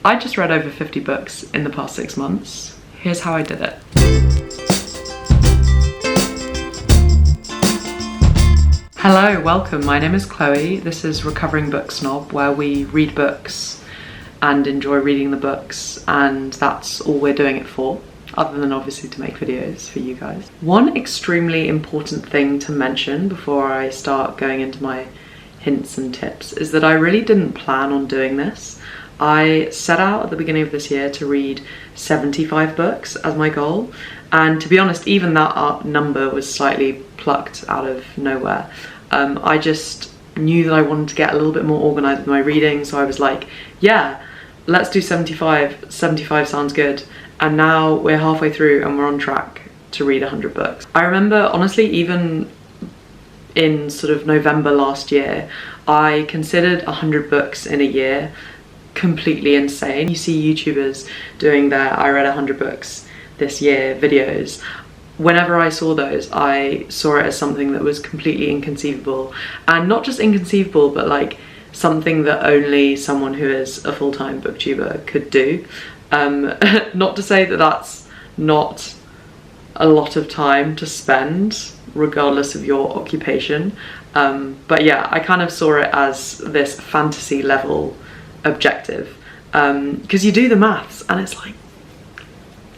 I just read over 50 books in the past 6 months. Here's how I did it. Hello, welcome. My name is Chloe. This is Recovering Book Snob, where we read books and enjoy reading the books, and that's all we're doing it for, other than obviously to make videos for you guys. One extremely important thing to mention before I start going into my hints and tips is that I really didn't plan on doing this. I set out at the beginning of this year to read 75 books as my goal, and to be honest, even that number was slightly plucked out of nowhere. I just knew that I wanted to get a little bit more organised with my reading, so I was like, yeah, let's do 75. 75 sounds good. And now we're halfway through and we're on track to read 100 books. I remember, honestly, even in sort of November last year, I considered 100 books in a year completely insane. You see YouTubers doing their I read 100 books this year videos. Whenever I saw those, I saw it as something that was completely inconceivable, and not just inconceivable, but like something that only someone who is a full-time booktuber could do. Not to say that that's not a lot of time to spend regardless of your occupation, but yeah, I kind of saw it as this fantasy level objective, because you do the maths and it's like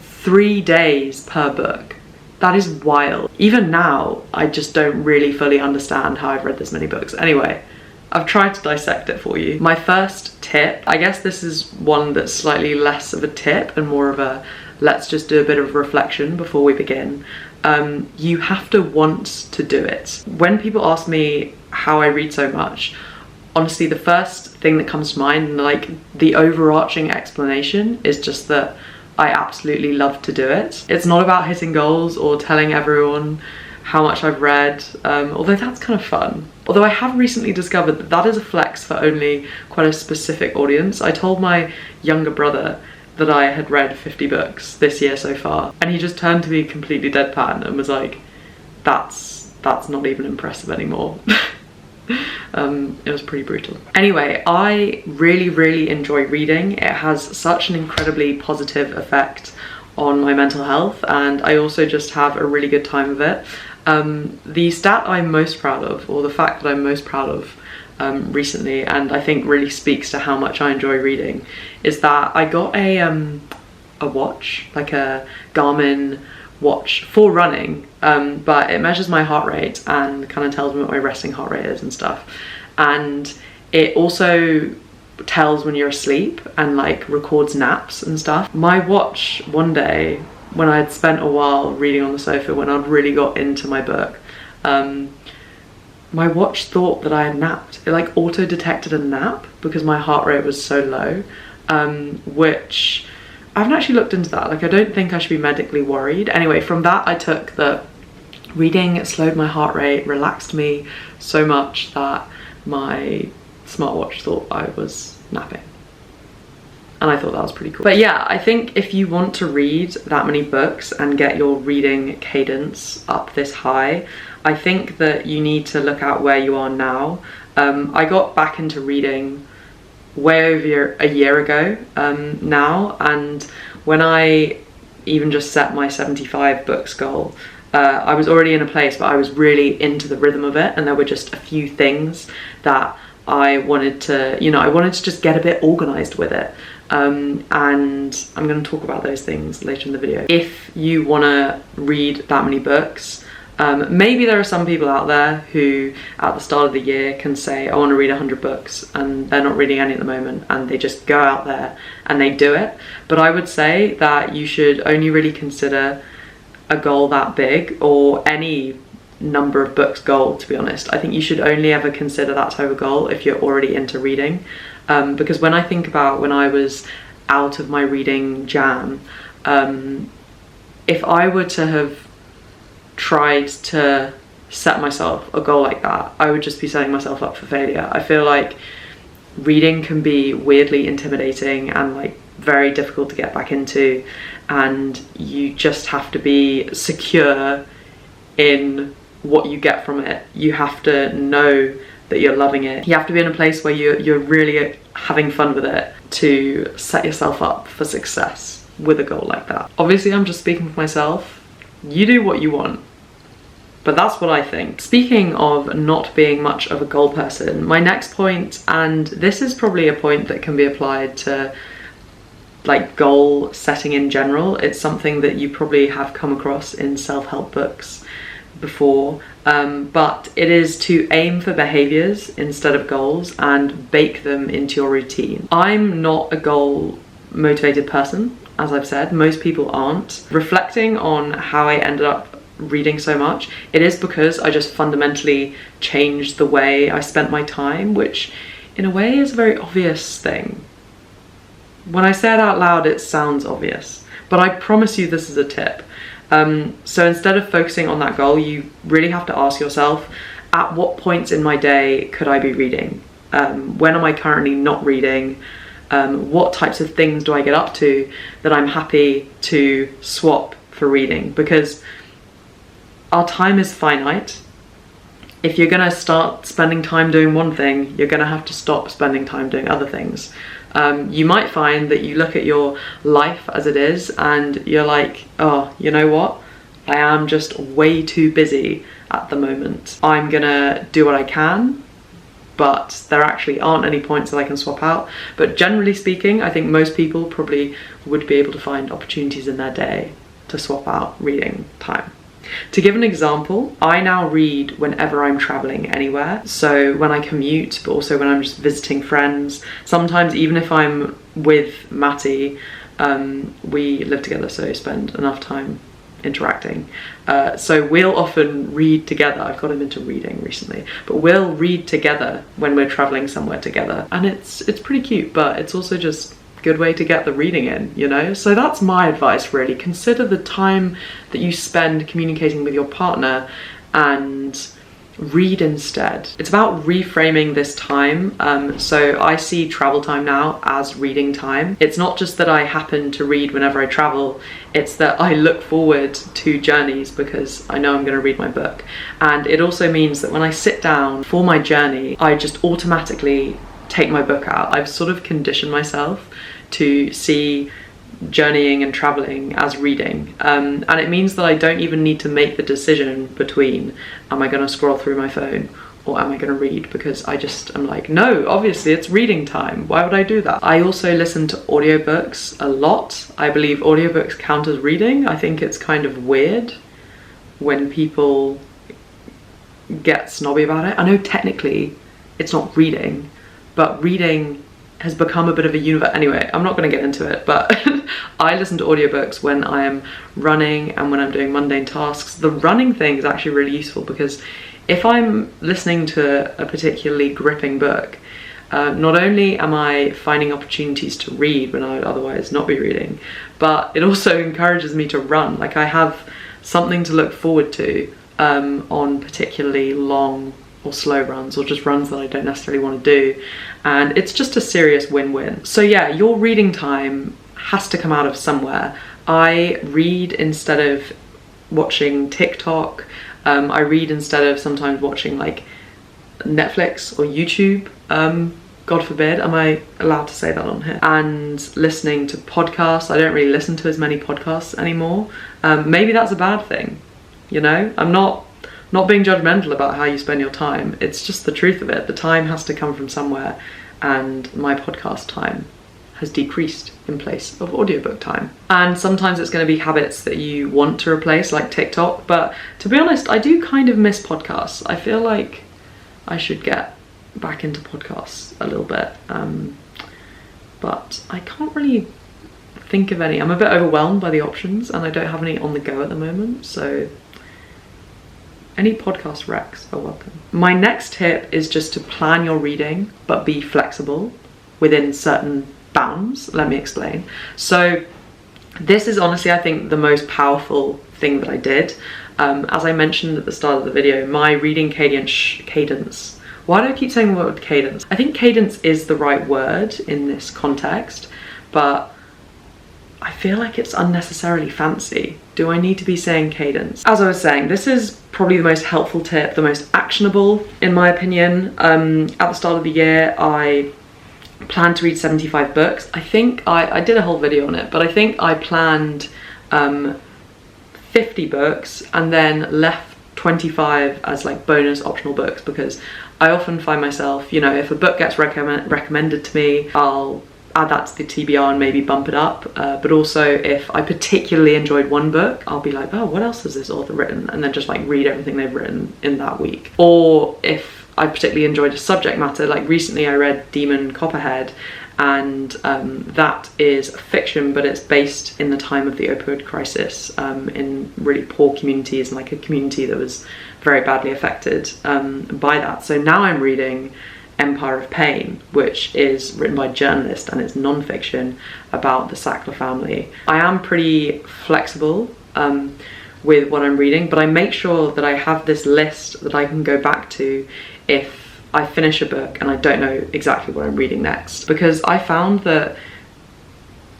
3 days per book. That is wild. Even now, I just don't really fully understand how I've read this many books. Anyway, I've tried to dissect it for you. My first tip, I guess this is one that's slightly less of a tip and more of a let's just do a bit of reflection before we begin. You have to want to do it. When people ask me how I read so much, honestly, the first thing that comes to mind, like the overarching explanation, is just that I absolutely love to do it. It's not about hitting goals or telling everyone how much I've read, although that's kind of fun. Although I have recently discovered that that is a flex for only quite a specific audience. I told my younger brother that I had read 50 books this year so far, and he just turned to me completely deadpan and was like, that's not even impressive anymore. It was pretty brutal. Anyway, I really enjoy reading. It has such an incredibly positive effect on my mental health, and I also just have a really good time of it. The stat I'm most proud of, or the fact that I'm most proud of recently, and I think really speaks to how much I enjoy reading, is that I got a watch, like a Garmin watch for running, but it measures my heart rate and kind of tells me what my resting heart rate is and stuff, and it also tells when you're asleep and like records naps and stuff. My watch one day, when I had spent a while reading on the sofa, when I'd really got into my book, my watch thought that I had napped. It like auto detected a nap because my heart rate was so low, which I haven't actually looked into that. Like, I don't think I should be medically worried. Anyway, from that I took that reading slowed my heart rate, relaxed me so much that my smartwatch thought I was napping. And I thought that was pretty cool. But yeah, I think if you want to read that many books and get your reading cadence up this high, I think that you need to look at where you are now. I got back into reading way over a year ago now, and when I even just set my 75 books goal, I was already in a place, but I was really into the rhythm of it, and there were just a few things that I wanted to, I wanted to just get a bit organised with it. And I'm going to talk about those things later in the video. If you want to read that many books, maybe there are some people out there who at the start of the year can say, I want to read 100 books, and they're not reading any at the moment, and they just go out there and they do it. But I would say that you should only really consider a goal that big, or any number of books goal, to be honest. I think you should only ever consider that type of goal if you're already into reading, because when I think about when I was out of my reading jam, if I were to have tried to set myself a goal like that, I would just be setting myself up for failure. I feel like reading can be weirdly intimidating and like very difficult to get back into, and you just have to be secure in what you get from it. You have to know that you're loving it. You have to be in a place where you're really having fun with it to set yourself up for success with a goal like that. Obviously, I'm just speaking for myself. You do what you want. But that's what I think. Speaking of not being much of a goal person, my next point, and this is probably a point that can be applied to like goal setting in general. It's something that you probably have come across in self-help books before, but it is to aim for behaviors instead of goals and bake them into your routine. I'm not a goal motivated person, as I've said. Most people aren't. Reflecting on how I ended up reading so much, it is because I just fundamentally changed the way I spent my time, which in a way is a very obvious thing. When I say it out loud, it sounds obvious, but I promise you this is a tip. So instead of focusing on that goal, you really have to ask yourself, at what points in my day could I be reading? When am I currently not reading? What types of things do I get up to that I'm happy to swap for reading? Because our time is finite. If you're gonna start spending time doing one thing, you're gonna have to stop spending time doing other things. You might find that you look at your life as it is and you're like, oh, you know what? I am just way too busy at the moment. I'm gonna do what I can, but there actually aren't any points that I can swap out. But generally speaking, I think most people probably would be able to find opportunities in their day to swap out reading time. To give an example, I now read whenever I'm traveling anywhere. So when I commute, but also when I'm just visiting friends. Sometimes even if I'm with Matty, we live together, so spend enough time interacting. So we'll often read together. I've got him into reading recently, but we'll read together when we're traveling somewhere together. And it's pretty cute, but it's also just good way to get the reading in, you know? So that's my advice really. Consider the time that you spend communicating with your partner and read instead. It's about reframing this time. So I see travel time now as reading time. It's not just that I happen to read whenever I travel, it's that I look forward to journeys because I know I'm going to read my book. And it also means that when I sit down for my journey, I just automatically take my book out. I've sort of conditioned myself to see journeying and traveling as reading, and it means that I don't even need to make the decision between am I going to scroll through my phone or am I going to read, because I'm like, no, obviously it's reading time, why would I do that? I also listen to audiobooks a lot. I believe audiobooks count as reading. I think it's kind of weird when people get snobby about it. I know technically it's not reading, but reading has become a bit of a universe. Anyway, I'm not going to get into it, but I listen to audiobooks when I am running and when I'm doing mundane tasks. The running thing is actually really useful because if I'm listening to a particularly gripping book, not only am I finding opportunities to read when I would otherwise not be reading, but it also encourages me to run. Like I have something to look forward to on particularly long or slow runs, or just runs that I don't necessarily want to do, and it's just a serious win-win. So yeah, your reading time has to come out of somewhere. I read instead of watching TikTok. I read instead of sometimes watching like Netflix or YouTube. God forbid, am I allowed to say that on here? And listening to podcasts. I don't really listen to as many podcasts anymore. Maybe that's a bad thing, you know? I'm not being judgmental about how you spend your time. It's just the truth of it. The time has to come from somewhere, and my podcast time has decreased in place of audiobook time. And sometimes it's going to be habits that you want to replace, like TikTok, but to be honest, I do kind of miss podcasts. I feel like I should get back into podcasts a little bit, but I can't really think of any. I'm a bit overwhelmed by the options and I don't have any on the go at the moment, so any podcast recs are welcome. My next tip is just to plan your reading, but be flexible within certain bounds. Let me explain. So this is honestly, I think, the most powerful thing that I did. As I mentioned at the start of the video, my reading cadence. Why do I keep saying the word cadence? I think cadence is the right word in this context, but I feel like it's unnecessarily fancy. Do I need to be saying cadence? As I was saying, this is probably the most helpful tip, the most actionable in my opinion. At the start of the year, I planned to read 75 books. I think I did a whole video on it, but I think I planned 50 books and then left 25 as like bonus optional books, because I often find myself, you know, if a book gets recommended to me, I'll add that to the TBR and maybe bump it up. But also if I particularly enjoyed one book, I'll be like, oh, what else has this author written? And then just like read everything they've written in that week. Or if I particularly enjoyed a subject matter, like recently I read Demon Copperhead, and that is fiction, but it's based in the time of the opioid crisis, in really poor communities, and like a community that was very badly affected by that. So now I'm reading Empire of Pain, which is written by a journalist, and it's non-fiction about the Sackler family. I am pretty flexible with what I'm reading, but I make sure that I have this list that I can go back to if I finish a book and I don't know exactly what I'm reading next, because I found that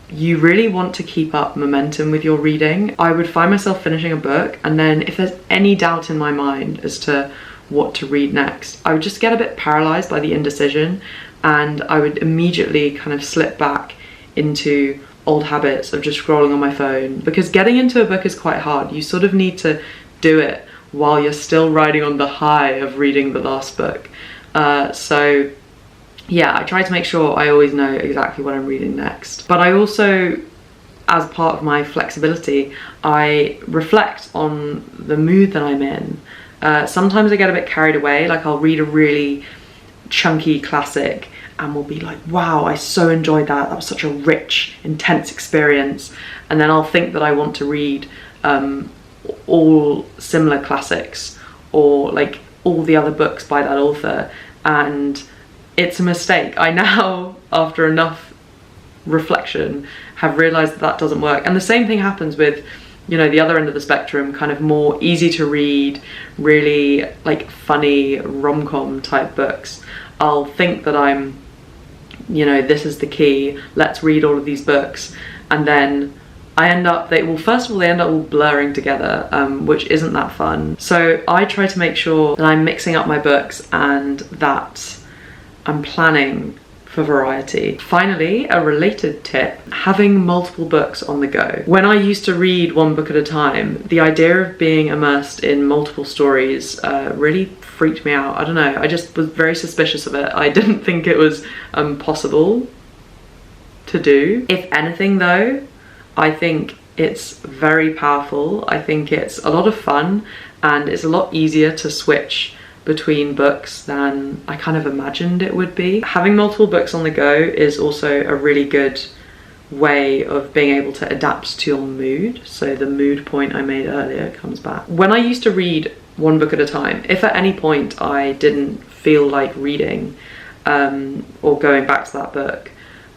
you really want to keep up momentum with your reading. I would find myself finishing a book, and then if there's any doubt in my mind as to what to read next, I would just get a bit paralyzed by the indecision, and I would immediately kind of slip back into old habits of just scrolling on my phone, because getting into a book is quite hard. You sort of need to do it while you're still riding on the high of reading the last book. So yeah, I try to make sure I always know exactly what I'm reading next. But I also, as part of my flexibility, I reflect on the mood that I'm in. Sometimes I get a bit carried away, like I'll read a really chunky classic and will be like, wow, I so enjoyed that. That was such a rich, intense experience. And then I'll think that I want to read all similar classics, or like all the other books by that author, and it's a mistake. I now, after enough reflection, have realized that that doesn't work. And the same thing happens with, you know, the other end of the spectrum, kind of more easy to read, really like funny rom-com type books. I'll think that I'm, you know, this is the key, let's read all of these books, and then I end up, first of all, they end up all blurring together, which isn't that fun. So I try to make sure that I'm mixing up my books and that I'm planning for variety. Finally, a related tip, having multiple books on the go. When I used to read one book at a time, the idea of being immersed in multiple stories really freaked me out. I don't know, I just was very suspicious of it. I didn't think it was possible to do. If anything though, I think it's very powerful. I think it's a lot of fun, and it's a lot easier to switch between books than I kind of imagined it would be. Having multiple books on the go is also a really good way of being able to adapt to your mood. So the mood point I made earlier comes back. When I used to read one book at a time, if at any point I didn't feel like reading or going back to that book,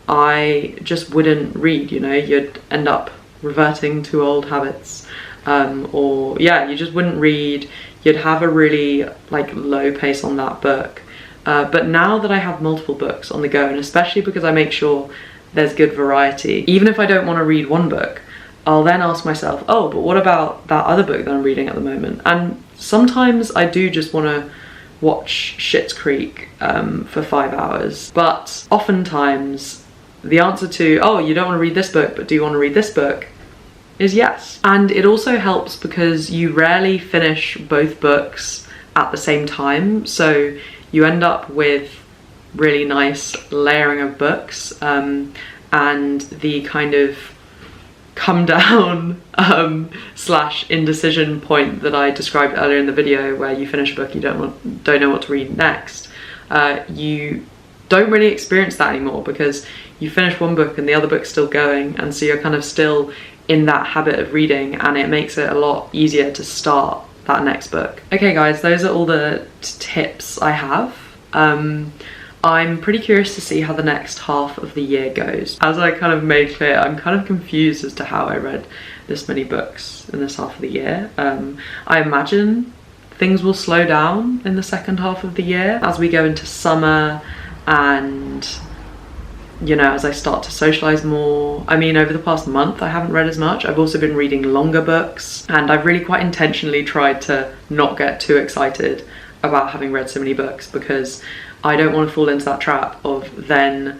I just wouldn't read, you know, you'd end up reverting to old habits, or yeah, you just wouldn't read. You'd have a really like low pace on that book. But now that I have multiple books on the go, and especially because I make sure there's good variety, even if I don't want to read one book, I'll then ask myself, oh, but what about that other book that I'm reading at the moment? And sometimes I do just want to watch Schitt's Creek for 5 hours, but oftentimes the answer to, oh, you don't want to read this book, but do you want to read this book, is yes. And it also helps because you rarely finish both books at the same time, so you end up with really nice layering of books, and the kind of come down slash indecision point that I described earlier in the video, where you finish a book, you don't know what to read next. You don't really experience that anymore, because you finish one book and the other book's still going, and so you're kind of still in that habit of reading, and it makes it a lot easier to start that next book. Okay guys, those are all the tips I have. I'm pretty curious to see how the next half of the year goes. As I kind of made clear, I'm kind of confused as to how I read this many books in this half of the year. I imagine things will slow down in the second half of the year as we go into summer, and you know, as I start to socialize more. I mean, over the past month I haven't read as much. I've also been reading longer books, and I've really quite intentionally tried to not get too excited about having read so many books, because I don't want to fall into that trap of then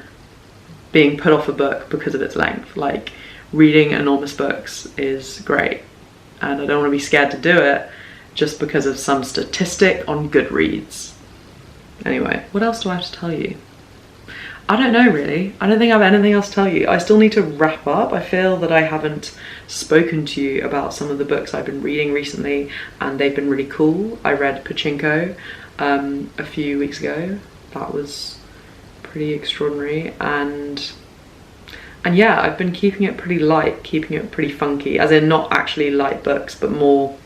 being put off a book because of its length. Like, reading enormous books is great, and I don't want to be scared to do it just because of some statistic on Goodreads. Anyway, what else do I have to tell you? I don't know really. I don't think I have anything else to tell you. I still need to wrap up. I feel that I haven't spoken to you about some of the books I've been reading recently, and they've been really cool. I read Pachinko a few weeks ago. That was pretty extraordinary, and yeah, I've been keeping it pretty light, keeping it pretty funky, as in not actually light books, but more,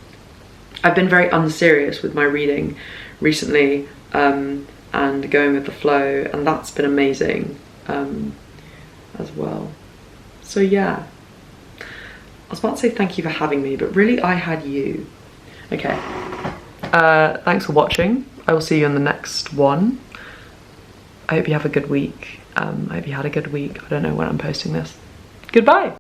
I've been very unserious with my reading recently, and going with the flow, and that's been amazing as well. So yeah, I was about to say thank you for having me, but really I had you. Okay, thanks for watching. I will see you in the next one. I hope you have a good week. I hope you had a good week. I don't know when I'm posting this. Goodbye.